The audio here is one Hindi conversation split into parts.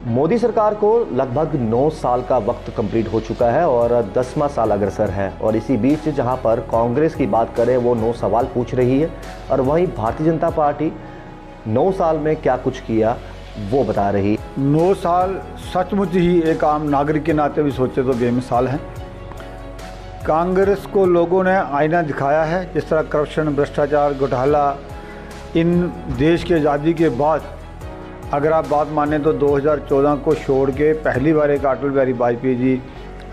मोदी सरकार को लगभग 9 साल का वक्त कंप्लीट हो चुका है और 10वां साल अग्रसर है। और इसी बीच जहां पर कांग्रेस की बात करें वो 9 सवाल पूछ रही है और वहीं भारतीय जनता पार्टी 9 साल में क्या कुछ किया वो बता रही। 9 साल सचमुच ही एक आम नागरिक के नाते भी सोचे तो बेमिसाल हैं। कांग्रेस को लोगों ने आईना दिखाया है। जिस तरह करप्शन, भ्रष्टाचार, घोटाला इन देश की आज़ादी के बाद अगर आप बात माने तो 2014 को छोड़ के पहली बार एक अटल बिहारी वाजपेयी जी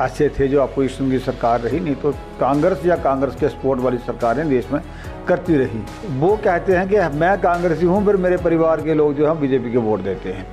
ऐसे थे जो अपोजिशन की सरकार रही, नहीं तो कांग्रेस या कांग्रेस के सपोर्ट वाली सरकारें देश में करती रही। वो कहते हैं कि मैं कांग्रेसी हूँ, फिर मेरे परिवार के लोग जो हैं बीजेपी को वोट देते हैं,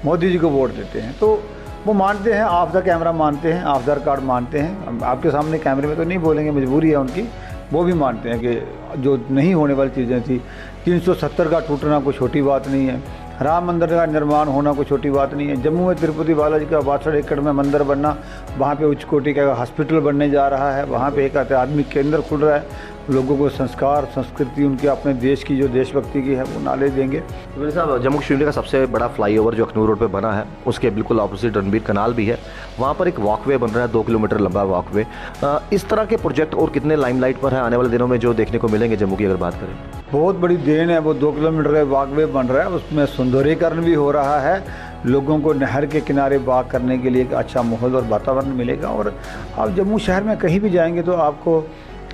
मोदी जी को वोट देते हैं। तो वो मानते हैं, ऑफ द कैमरा मानते हैं, ऑफ द रिकॉर्ड मानते हैं। आपके सामने कैमरे में तो नहीं बोलेंगे, मजबूरी है उनकी। वो भी मानते हैं कि जो नहीं होने वाली चीज़ें थी, 370 का टूटना कोई छोटी बात नहीं है, राम मंदिर का निर्माण होना कोई छोटी बात नहीं है, जम्मू में तिरुपति बालाजी का 62 एकड़ में मंदिर बनना, वहाँ पे उच्च कोटि का हॉस्पिटल बनने जा रहा है, वहाँ पे एक आध्यात्मिक केंद्र खुल रहा है। लोगों को संस्कार, संस्कृति, उनके अपने देश की जो देशभक्ति की है वो नॉलेज देंगे। तो साहब, जम्मू कश्मीर का सबसे बड़ा फ्लाईओवर जो अखनूर रोड पे बना है उसके बिल्कुल ऑपोजिट रणबीर कनाल भी है, वहाँ पर एक वॉकवे बन रहा है, 2 किलोमीटर लंबा वॉकवे। इस तरह के प्रोजेक्ट और कितने लाइमलाइट पर हैं आने वाले दिनों में जो देखने को मिलेंगे जम्मू की अगर बात करें? बहुत बड़ी देन है। वो 2 किलोमीटर का वॉकवे बन रहा है, उसमें सुंदरीकरण भी हो रहा है। लोगों को नहर के किनारे वॉक करने के लिए एक अच्छा माहौल और वातावरण मिलेगा। और आप जम्मू शहर में कहीं भी जाएंगे तो आपको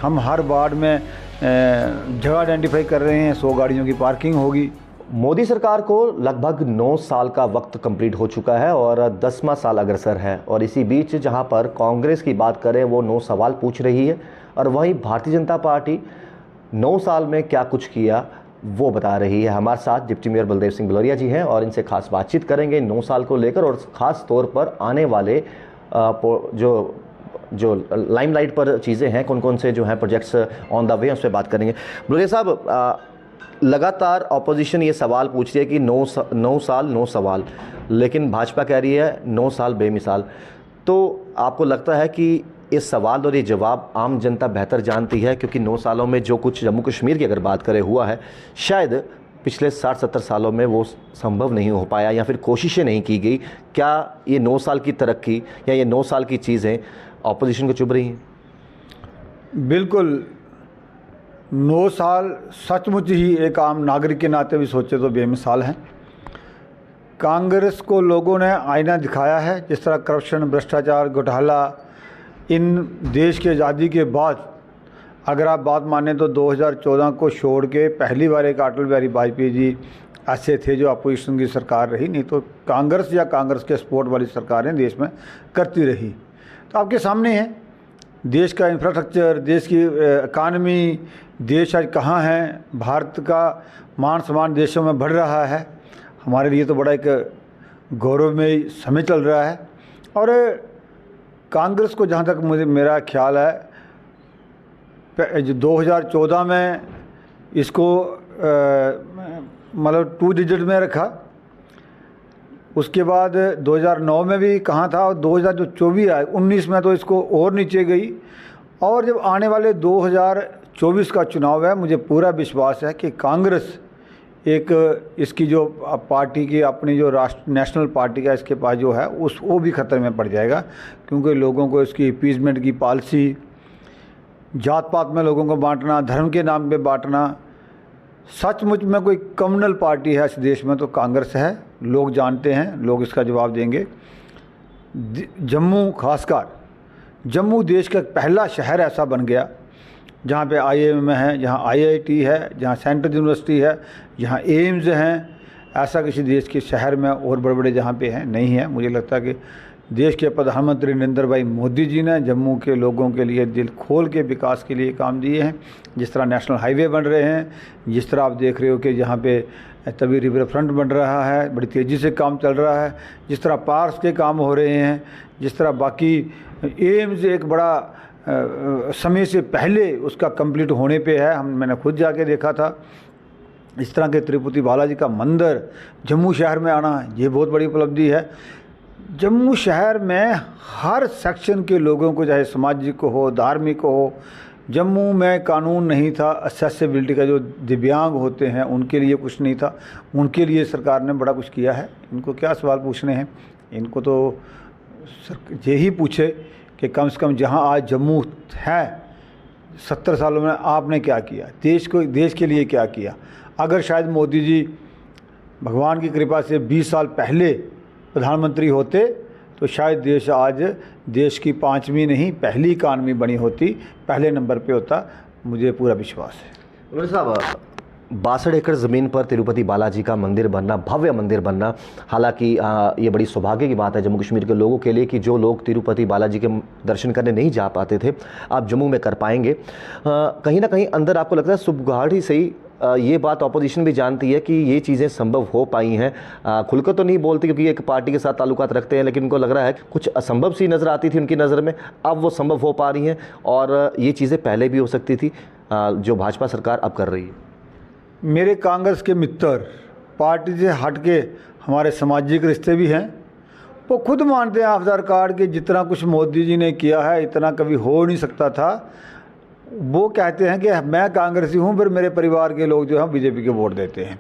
हम हर वार्ड में जगह आइडेंटिफाई कर रहे हैं, 100 गाड़ियों की पार्किंग होगी। मोदी सरकार को लगभग 9 साल का वक्त कंप्लीट हो चुका है और 10वां साल अग्रसर है। और इसी बीच जहां पर कांग्रेस की बात करें वो 9 सवाल पूछ रही है और वहीं भारतीय जनता पार्टी 9 साल में क्या कुछ किया वो बता रही है। हमारे साथ डिप्टी मेयर बलदेव सिंह भलोरिया जी हैं और इनसे खास बातचीत करेंगे 9 साल को लेकर और ख़ास तौर पर आने वाले जो लाइमलाइट पर चीज़ें हैं, कौन कौन से जो हैं प्रोजेक्ट्स ऑन द वे, उस पर बात करेंगे। भलोरिया साहब, लगातार ऑपोजिशन ये सवाल पूछ रही है कि 9 साल 9 सवाल, लेकिन भाजपा कह रही है 9 साल बेमिसाल। तो आपको लगता है कि इस सवाल और ये जवाब आम जनता बेहतर जानती है? क्योंकि 9 सालों में जो कुछ जम्मू कश्मीर की अगर बात करें हुआ है, शायद पिछले 60-70 सालों में वो संभव नहीं हो पाया या फिर कोशिशें नहीं की गई। क्या ये 9 साल की तरक्की या ये 9 साल की चीज़ें ऑपोजिशन को चुभ रही हैं? बिल्कुल। 9 साल सचमुच ही एक आम नागरिक के नाते भी सोचे तो बेमिसाल हैं। कांग्रेस को लोगों ने आईना दिखाया है। जिस तरह करप्शन, भ्रष्टाचार, घोटाला इन देश की आज़ादी के बाद अगर आप बात माने तो 2014 को छोड़ के पहली बार एक अटल बिहारी वाजपेयी जी ऐसे थे जो अपोजिशन की सरकार रही, नहीं तो कांग्रेस या कांग्रेस के सपोर्ट वाली सरकारें देश में करती रही। तो आपके सामने है देश का इंफ्रास्ट्रक्चर, देश की इकानमी, देश आज कहाँ है, भारत का मान सम्मान देशों में बढ़ रहा है। हमारे लिए तो बड़ा एक गौरवमयी समय चल रहा है। और कांग्रेस को जहाँ तक मेरा ख्याल है, जो 2014 में इसको मतलब 2 डिजिट में रखा, उसके बाद 2009 में भी कहाँ था, और 2024 आए 19 में तो इसको और नीचे गई। और जब आने वाले 2024 का चुनाव है, मुझे पूरा विश्वास है कि कांग्रेस एक इसकी जो पार्टी की अपनी जो नेशनल पार्टी का इसके पास जो है वो भी खतरे में पड़ जाएगा। क्योंकि लोगों को इसकी अपीजमेंट की पॉलिसी, जात पात में लोगों को बांटना, धर्म के नाम पे बांटना, सचमुच में कोई कम्युनल पार्टी है इस देश में तो कांग्रेस है। लोग जानते हैं, लोग इसका जवाब देंगे। जम्मू, खासकर जम्मू देश का पहला शहर ऐसा बन गया जहाँ पे IIM है, जहाँ IIT है, जहाँ सेंट्रल यूनिवर्सिटी है, जहाँ एम्स हैं। ऐसा किसी देश के शहर में और बड़े बड़े जहाँ पे हैं नहीं है। मुझे लगता है कि देश के प्रधानमंत्री नरेंद्र भाई मोदी जी ने जम्मू के लोगों के लिए दिल खोल के विकास के लिए काम दिए हैं। जिस तरह नेशनल हाईवे बन रहे हैं, जिस तरह आप देख रहे हो कि जहाँ पे तवी रिवर फ्रंट बन रहा है, बड़ी तेज़ी से काम चल रहा है, जिस तरह पार्क्स के काम हो रहे हैं, जिस तरह बाकी एम्स एक बड़ा समय से पहले उसका कंप्लीट होने पे है। मैंने खुद जाके देखा था। इस तरह के तिरुपति बालाजी का मंदिर जम्मू शहर में आना, ये बहुत बड़ी उपलब्धि है। जम्मू शहर में हर सेक्शन के लोगों को, चाहे सामाजिक हो, धार्मिक हो, जम्मू में कानून नहीं था, एक्सेसिबिलिटी का, जो दिव्यांग होते हैं उनके लिए कुछ नहीं था, उनके लिए सरकार ने बड़ा कुछ किया है। इनको क्या सवाल पूछने हैं, इनको तो यही पूछे कि कम से कम जहां आज जम्मू है 70 सालों में आपने क्या किया, देश के लिए क्या किया। अगर शायद मोदी जी भगवान की कृपा से 20 साल पहले प्रधानमंत्री होते तो शायद देश आज देश की 5वीं नहीं पहली इकानमी बनी होती, पहले नंबर पे होता, मुझे पूरा विश्वास है। उमर साहब, 62 एकड़ ज़मीन पर तिरुपति बालाजी का मंदिर बनना, भव्य मंदिर बनना, हालांकि ये बड़ी सौभाग्य की बात है जम्मू कश्मीर के लोगों के लिए कि जो लोग तिरुपति बालाजी के दर्शन करने नहीं जा पाते थे आप जम्मू में कर पाएंगे। कहीं ना कहीं अंदर आपको लगता है सुबगाड़ी से ही ये बात ऑपोजिशन भी जानती है कि ये चीज़ें संभव हो पाई हैं। खुलकर तो नहीं बोलती क्योंकि एक पार्टी के साथ ताल्लुकात रखते हैं, लेकिन उनको लग रहा है कुछ असंभव सी नज़र आती थी उनकी नज़र में, अब वो संभव हो पा रही हैं और ये चीज़ें पहले भी हो सकती थी जो भाजपा सरकार अब कर रही है। मेरे कांग्रेस के मित्र, पार्टी से हट के हमारे सामाजिक रिश्ते भी हैं, वो खुद मानते हैं आधार कार्ड के जितना कुछ मोदी जी ने किया है इतना कभी हो नहीं सकता था। वो कहते हैं कि मैं कांग्रेसी हूँ, फिर मेरे परिवार के लोग जो हैं बीजेपी को वोट देते हैं,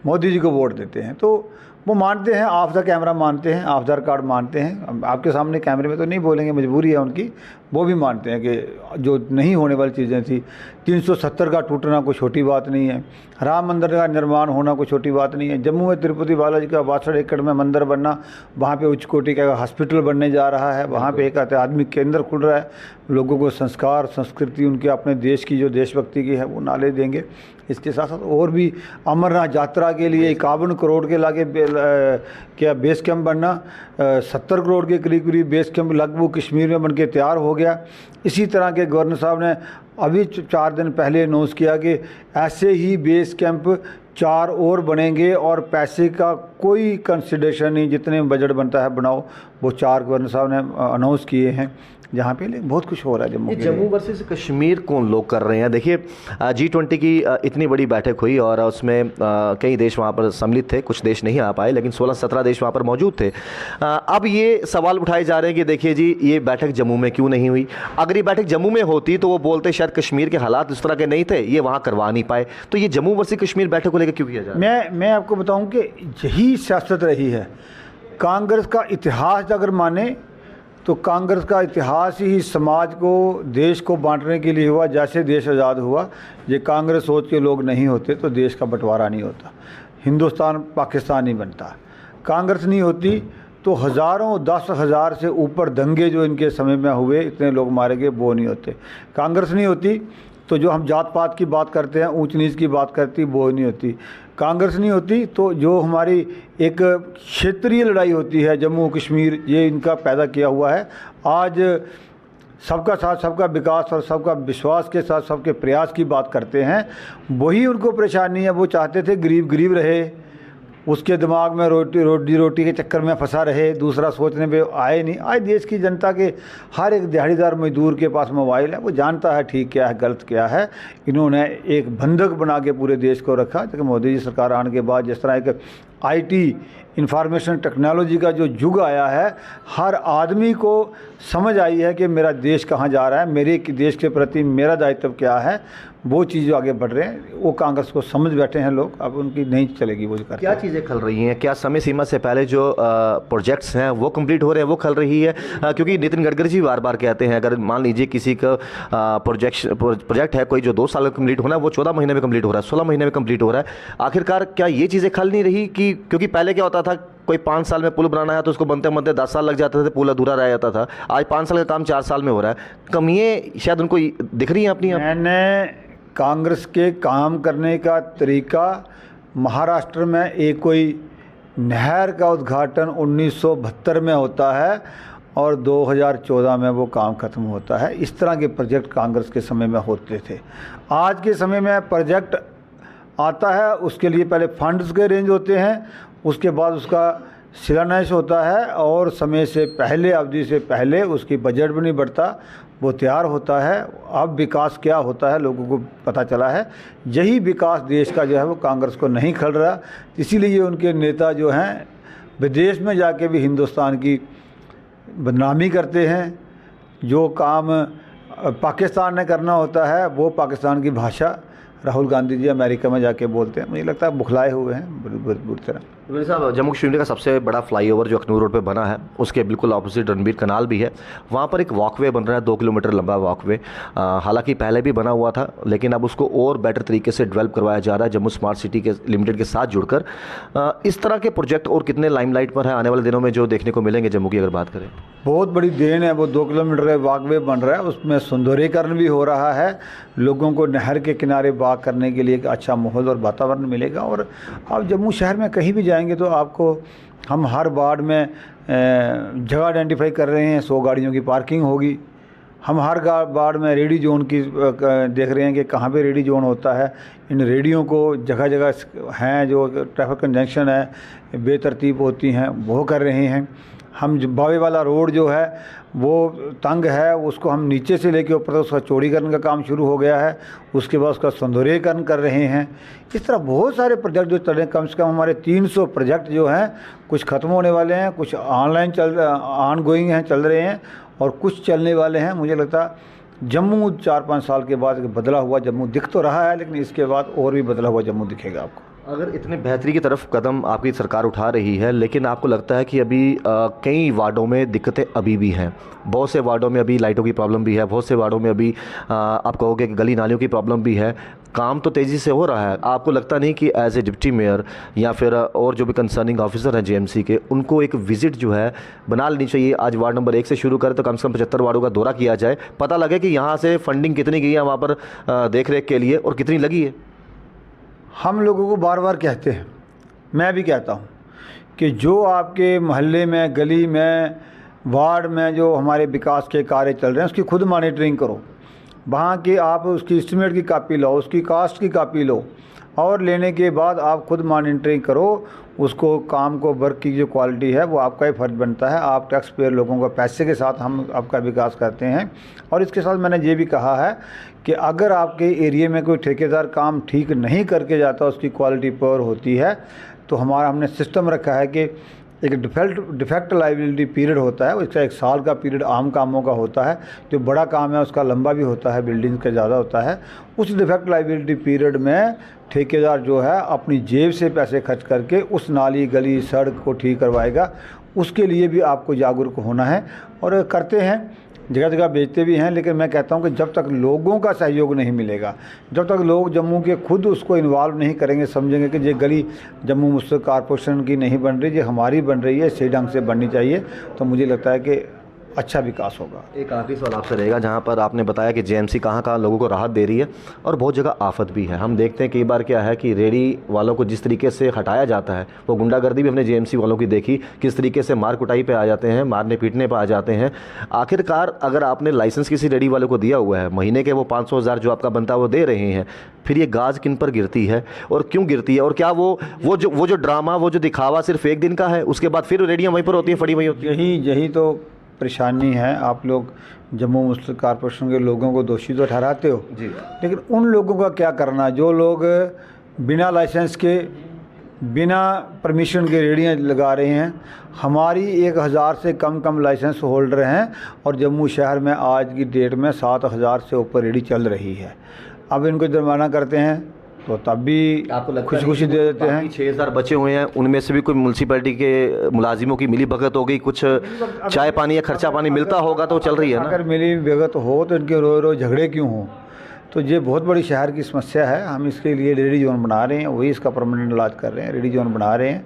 मोदी जी को वोट देते हैं। तो वो मानते हैं, ऑफ द कैमरा मानते हैं, आधार कार्ड मानते हैं। आपके सामने कैमरे में तो नहीं बोलेंगे, मजबूरी है उनकी। वो भी मानते हैं कि जो नहीं होने वाली चीज़ें थी, 370 का टूटना कोई छोटी बात नहीं है, राम मंदिर का निर्माण होना कोई छोटी बात नहीं है, जम्मू में तिरुपति बालाजी का 62 एकड़ में मंदिर बनना, वहाँ पे उच्च कोटि का हॉस्पिटल बनने जा रहा है, वहाँ पे एक आध्यात्मिक केंद्र खुल रहा है, लोगों को संस्कार संस्कृति उनके अपने देश की जो देशभक्ति की है वो नाले देंगे। इसके साथ साथ और भी अमरनाथ यात्रा के लिए 51 करोड़ के लागे क्या बेस कैंप बनना, 70 करोड़ के करीब बेस कैंप लगभग कश्मीर में बनके तैयार हो गया। इसी तरह के गवर्नर साहब ने अभी 4 दिन पहले अनाउंस किया कि ऐसे ही बेस कैंप 4 और बनेंगे और पैसे का कोई कंसिडरेशन नहीं, जितने बजट बनता है बनाओ। वो 4 गवर्नर साहब ने अनाउंस किए हैं, जहाँ पे बहुत कुछ हो रहा है जम्मू वर्सेस कश्मीर कौन लोग कर रहे हैं। देखिए G20 की इतनी बड़ी बैठक हुई और उसमें कई देश वहाँ पर सम्मिलित थे, कुछ देश नहीं आ पाए, लेकिन 16-17 देश वहाँ पर मौजूद थे। अब ये सवाल उठाए जा रहे हैं कि देखिए जी ये बैठक जम्मू में क्यों नहीं हुई। अगर ये बैठक जम्मू में होती तो वो बोलते शायद कश्मीर के हालात इस तरह के नहीं थे, ये वहाँ करवा नहीं पाए। तो ये जम्मू वर्सेस कश्मीर बैठक को लेकर क्यों किया जा रहा है? मैं आपको बताऊँ कि यही सियासत रही है। कांग्रेस का इतिहास अगर माने तो कांग्रेस का इतिहास ही समाज को, देश को बांटने के लिए हुआ। जैसे देश आज़ाद हुआ, ये कांग्रेस सोच के लोग नहीं होते तो देश का बंटवारा नहीं होता, हिंदुस्तान पाकिस्तान नहीं बनता। कांग्रेस नहीं होती तो हज़ारों 10,000 से ऊपर दंगे जो इनके समय में हुए, इतने लोग मारे गए, वो नहीं होते। कांग्रेस नहीं होती तो जो हम जात पात की बात करते हैं, ऊंच नीच की बात करती, वो नहीं होती। कांग्रेस नहीं होती तो जो हमारी एक क्षेत्रीय लड़ाई होती है, जम्मू कश्मीर, ये इनका पैदा किया हुआ है। आज सबका साथ सबका विकास और सबका विश्वास के साथ सबके प्रयास की बात करते हैं, वही उनको परेशानी है। वो चाहते थे गरीब गरीब रहे, उसके दिमाग में रोटी के चक्कर में फंसा रहे, दूसरा सोचने पे आए नहीं। आज देश की जनता के हर एक दिहाड़ीदार मजदूर के पास मोबाइल है, वो जानता है ठीक क्या है गलत क्या है। इन्होंने एक बंधक बना के पूरे देश को रखा। जबकि मोदी जी सरकार आने के बाद जिस तरह एक IT इंफॉर्मेशन टेक्नोलॉजी का जो युग आया है, हर आदमी को समझ आई है कि मेरा देश कहाँ जा रहा है, मेरे देश के प्रति मेरा दायित्व क्या है। वो चीज़ आगे बढ़ रहे हैं, वो कांग्रेस को समझ बैठे हैं लोग। अब उनकी नहीं चलेगी वो करते। क्या चीज़ें खल रही हैं? क्या समय सीमा से पहले जो प्रोजेक्ट्स हैं वो कंप्लीट हो रहे हैं, वो खल रही है? क्योंकि नितिन गडकरी जी बार बार कहते हैं अगर मान लीजिए किसी का प्रोजेक्ट है कोई जो 2 साल में कंप्लीट होना है, वो 14 महीने में कंप्लीट हो रहा है, 16 महीने में कंप्लीट हो रहा है। आखिरकार क्या ये चीज़ें खल नहीं रही? कि क्योंकि पहले क्या होता था, कोई 5 साल में पुल बनाना है तो उसको बनते बनते 10 साल लग जाते थे, पुल अधूरा रह जाता था। आज 5 साल का काम 4 साल में हो रहा है। कमियाँ शायद उनको दिख रही हैं अपनी। मैंने कांग्रेस के काम करने का तरीका, महाराष्ट्र में एक कोई नहर का उद्घाटन 1972 में होता है और 2014 में वो काम खत्म होता है। इस तरह के प्रोजेक्ट कांग्रेस के समय में होते थे। आज के समय में प्रोजेक्ट आता है, उसके लिए पहले फंड्स के अरेंज होते हैं, उसके बाद उसका शिलान्यास होता है और समय से पहले, अवधि से पहले उसकी बजट भी नहीं बढ़ता, वो तैयार होता है। अब विकास क्या होता है लोगों को पता चला है। यही विकास देश का जो है वो कांग्रेस को नहीं खल रहा। इसीलिए उनके नेता जो हैं विदेश में जाके भी हिंदुस्तान की बदनामी करते हैं। जो काम पाकिस्तान ने करना होता है वो पाकिस्तान की भाषा राहुल गांधी जी अमेरिका में जाके बोलते हैं। मुझे लगता है बुखलाए हुए हैं बुरी तरह। वली साहब, जम्मू कश्मीर का सबसे बड़ा फ्लाईओवर जो अखनूर रोड पे बना है उसके बिल्कुल ऑपोजिट रणबीर कनाल भी है, वहाँ पर एक वॉकवे बन रहा है, 2 किलोमीटर लंबा वॉकवे। हालांकि पहले भी बना हुआ था लेकिन अब उसको और बेटर तरीके से डेवलप करवाया जा रहा है जम्मू स्मार्ट सिटी के लिमिटेड के साथ जुड़कर। इस तरह के प्रोजेक्ट और कितने लाइमलाइट पर है आने वाले दिनों में जो देखने को मिलेंगे जम्मू की अगर बात करें? बहुत बड़ी देन है, वो 2 किलोमीटर का वॉकवे बन रहा है, उसमें सौंदर्यीकरण भी हो रहा है, लोगों को नहर के किनारे वॉक करने के लिए एक अच्छा माहौल और वातावरण मिलेगा। और आप जम्मू शहर में कहीं भी जाएंगे तो आपको हम हर वार्ड में जगह आइडेंटिफाई कर रहे हैं, 100 गाड़ियों की पार्किंग होगी। हम हर वार्ड में रेडी जोन की देख रहे हैं कि कहाँ पे रेडी जोन होता है। इन रेडियों को जगह जगह हैं जो ट्रैफिक कंजंक्शन है बेतरतीब होती हैं वो कर रहे हैं। हम जो बावे वाला रोड जो है वो तंग है, उसको हम नीचे से लेके ऊपर तक उसका चौड़ीकरण का काम शुरू हो गया है, उसके बाद उसका सौंदर्यीकरण कर रहे हैं। इस तरह बहुत सारे प्रोजेक्ट जो चल रहे हैं, कम से कम हमारे 300 प्रोजेक्ट जो हैं, कुछ ख़त्म होने वाले हैं, कुछ ऑन गोइंग हैं, चल रहे हैं और कुछ चलने वाले हैं। मुझे लगता है जम्मू 4-5 साल के बाद बदला हुआ जम्मू दिख तो रहा है, लेकिन इसके बाद और भी बदला हुआ जम्मू दिखेगा आपको। अगर इतने बेहतरी की तरफ कदम आपकी सरकार उठा रही है लेकिन आपको लगता है कि अभी कई वार्डों में दिक्कतें अभी भी हैं, बहुत से वार्डों में अभी लाइटों की प्रॉब्लम भी है, बहुत से वार्डों में अभी आप कहोगे कि गली नालियों की प्रॉब्लम भी है, काम तो तेज़ी से हो रहा है, आपको लगता नहीं कि एज ए डिप्टी मेयर या फिर और जो भी कंसर्निंग ऑफिसर हैं जेएमसी के, उनको एक विज़िट जो है बना लेनी चाहिए? आज वार्ड नंबर 1 से शुरू करें तो कम से कम 75 वार्डों का दौरा किया जाए, पता लगे कि यहाँ से फंडिंग कितनी गई है वहाँ पर देख रेख के लिए और कितनी लगी है। हम लोगों को बार बार कहते हैं, मैं भी कहता हूँ कि जो आपके मोहल्ले में, गली में, वार्ड में जो हमारे विकास के कार्य चल रहे हैं उसकी खुद मॉनिटरिंग करो। वहाँ की आप उसकी एस्टीमेट की कापी लो, उसकी कास्ट की कापी लो और लेने के बाद आप खुद मॉनिटरिंग करो उसको, काम को, वर्क की जो क्वालिटी है वो आपका ही फ़र्ज बनता है। आप टैक्स पेयर लोगों का पैसे के साथ हम आपका विकास करते हैं। और इसके साथ मैंने ये भी कहा है कि अगर आपके एरिया में कोई ठेकेदार काम ठीक नहीं करके जाता, उसकी क्वालिटी पुअर होती है, तो हमने सिस्टम रखा है कि एक डिफेक्ट लाइबिलिटी पीरियड होता है, इसका 1 साल का पीरियड आम कामों का होता है, जो बड़ा काम है उसका लंबा भी होता है, बिल्डिंग का ज़्यादा होता है। उस डिफेक्ट लाइबिलिटी पीरियड में ठेकेदार जो है अपनी जेब से पैसे खर्च करके उस नाली, गली, सड़क को ठीक करवाएगा। उसके लिए भी आपको जागरूक होना है और करते हैं, जगह जगह बेचते भी हैं। लेकिन मैं कहता हूं कि जब तक लोगों का सहयोग नहीं मिलेगा, जब तक लोग जम्मू के खुद उसको इन्वॉल्व नहीं करेंगे, समझेंगे कि ये गली जम्मू म्यूनिसिपल कॉरपोरेशन की नहीं बन रही, ये हमारी बन रही है, सही ढंग से बननी चाहिए, तो मुझे लगता है कि अच्छा विकास होगा। एक आखिरी सवाल आपसे रहेगा, जहाँ पर आपने बताया कि जेएमसी कहाँ लोगों को राहत दे रही है और बहुत जगह आफत भी है। हम देखते हैं कई बार क्या है कि रेडी वालों को जिस तरीके से हटाया जाता है, वो गुंडागर्दी भी हमने जेएमसी वालों की देखी, किस तरीके से मार कुटाई पे आ जाते हैं, मारने पीटने पे आ जाते हैं। आखिरकार अगर आपने लाइसेंस किसी रेडी वाले को दिया हुआ है, महीने के वो 500,000 जो आपका बनता है वो दे रहे हैं, फिर ये गाज किन पर गिरती है और क्यों गिरती है? और क्या वो जो ड्रामा, वो जो दिखावा सिर्फ 1 दिन का है, उसके बाद फिर रेडियाँ वहीं पर होती हैं, फड़ी वहीं होती है? यही तो परेशानी है। आप लोग जम्मू म्यूनिसिपल कॉरपोरेशन के लोगों को दोषी तो ठहराते हो जी, लेकिन उन लोगों का क्या करना जो लोग बिना लाइसेंस के, बिना परमिशन के रेडियाँ लगा रहे हैं? हमारी 1000 से कम लाइसेंस होल्डर हैं और जम्मू शहर में आज की डेट में 7000 से ऊपर रेडी चल रही है। अब इनको जुर्माना करते हैं तो तब भी खुशी दे देते हैं। 6000 बचे हुए हैं, उनमें से भी कोई म्यूनसिपैलिटी के मुलाजिमों की मिली भगत हो गई, कुछ चाय पानी या खर्चा पानी मिलता होगा तो चल रही है ना? अगर मिली भगत हो तो इनके रोज झगड़े क्यों हो? तो ये बहुत बड़ी शहर की समस्या है। हम इसके लिए रेडी जोन बना रहे हैं, वही इसका परमानेंट इलाज कर रहे हैं, रेडी जोन बना रहे हैं।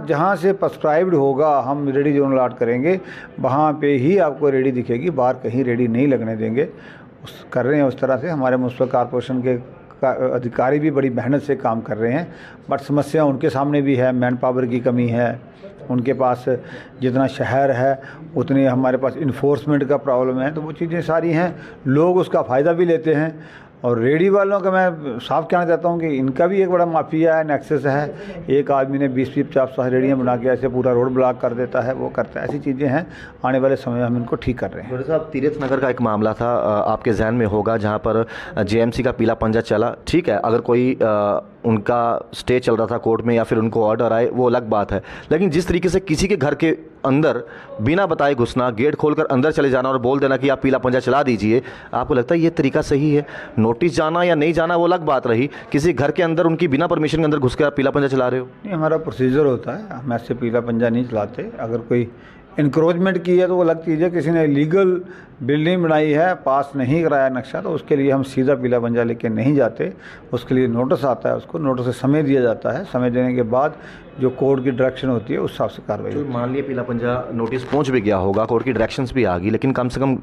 जहाँ से प्रिस्क्राइब्ड होगा हम रेडी जोन अलॉट करेंगे, वहाँ पे ही आपको रेडी दिखेगी, बाहर कहीं रेडी नहीं लगने देंगे। कर रहे हैं उस तरह से। हमारे म्यूनिसिपल कॉरपोरेशन के अधिकारी भी बड़ी मेहनत से काम कर रहे हैं, बट समस्या उनके सामने भी है, मैन पावर की कमी है। उनके पास जितना शहर है उतनी हमारे पास इन्फोर्समेंट का प्रॉब्लम है। तो वो चीज़ें सारी हैं, लोग उसका फ़ायदा भी लेते हैं। और रेडी वालों का मैं साफ कहना चाहता हूँ कि इनका भी एक बड़ा माफिया है, नेक्सस है। एक आदमी ने 20-50 रेडियाँ बना के ऐसे पूरा रोड ब्लॉक कर देता है, वो करता है। ऐसी चीज़ें हैं, आने वाले समय में हम इनको ठीक कर रहे हैं। डॉक्टर साहब, तीरथ नगर का एक मामला था, आपके जहन में होगा, जहाँ पर जेएमसी का पीला पंजा चला। ठीक है, अगर कोई उनका स्टे चल रहा था कोर्ट में या फिर उनको ऑर्डर आए, वो अलग बात है। लेकिन जिस तरीके से किसी के घर के अंदर बिना बताए घुसना, गेट खोलकर अंदर चले जाना और बोल देना कि आप पीला पंजा चला दीजिए, आपको लगता है ये तरीका सही है? नोटिस जाना या नहीं जाना वो अलग बात रही, किसी घर के अंदर उनकी बिना परमिशन के अंदर घुस कर आप पीला पंजा चला रहे हो? नहीं, हमारा प्रोसीजर होता है, हम ऐसे पीला पंजा नहीं चलाते। अगर कोई इंक्रोचमेंट की है तो वो अलग चीज़ है। किसी ने लीगल बिल्डिंग बनाई है, पास नहीं कराया नक्शा, तो उसके लिए हम सीधा पीला पंजा लेके नहीं जाते। उसके लिए नोटिस आता है, उसको नोटिस से समय दिया जाता है। समय देने के बाद जो कोर्ट की डायरेक्शन होती है उस हिसाब से कार्रवाई होती है। मान लिया पीला पंजा नोटिस पहुंच भी गया होगा, कोर्ट की डायरेक्शंस भी आ गई, लेकिन कम से कम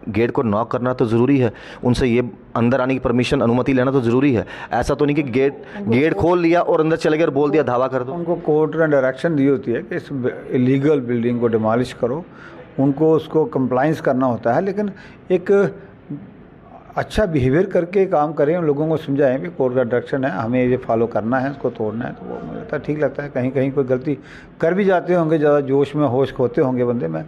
गेट को नॉक करना तो ज़रूरी है, उनसे ये अंदर आने की परमिशन, अनुमति लेना तो ज़रूरी है। ऐसा तो नहीं कि गेट खोल लिया और अंदर चले गए और बोल दिया धावा कर दो। उनको कोर्ट ने डायरेक्शन दी होती है कि इस इलीगल बिल्डिंग को डिमॉलिश करो, उनको उसको कंप्लाइंस करना होता है। लेकिन एक अच्छा बिहेवियर करके काम करें, उन लोगों को समझाएं भी कोर्ट का डायरेक्शन है, हमें ये फॉलो करना है, इसको तोड़ना है। तो वो मुझे लगता है ठीक लगता है। कहीं कहीं कोई गलती कर भी जाते होंगे, ज़्यादा जोश में होश खोते होंगे बंदे, मैं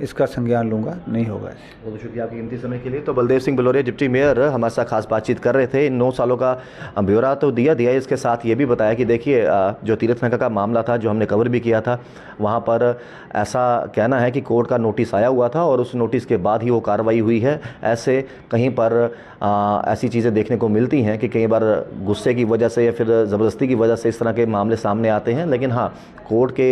इसका संज्ञान लूँगा, नहीं होगा ऐसे। बहुत शुक्रिया आपकी कीमती समय के लिए। तो बलदेव सिंह बलोरिया डिप्टी मेयर हमारे साथ खास बातचीत कर रहे थे। इन 9 सालों का ब्यौरा तो दिया इसके साथ ये भी बताया कि देखिए जो तीरथ नगर का मामला था, जो हमने कवर भी किया था, वहाँ पर ऐसा कहना है कि कोर्ट का नोटिस आया हुआ था और उस नोटिस के बाद ही वो कार्रवाई हुई है। ऐसे कहीं पर ऐसी चीज़ें देखने को मिलती हैं कि कई बार गुस्से की वजह से या फिर ज़बरदस्ती की वजह से इस तरह के मामले सामने आते हैं। लेकिन हाँ, कोर्ट के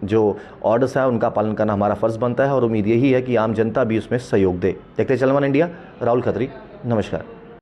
जो ऑर्डर्स हैं उनका पालन करना हमारा फ़र्ज़ बनता है और उम्मीद यही है कि आम जनता भी उसमें सहयोग दे। देखते चलमान इंडिया, राहुल खत्री, नमस्कार।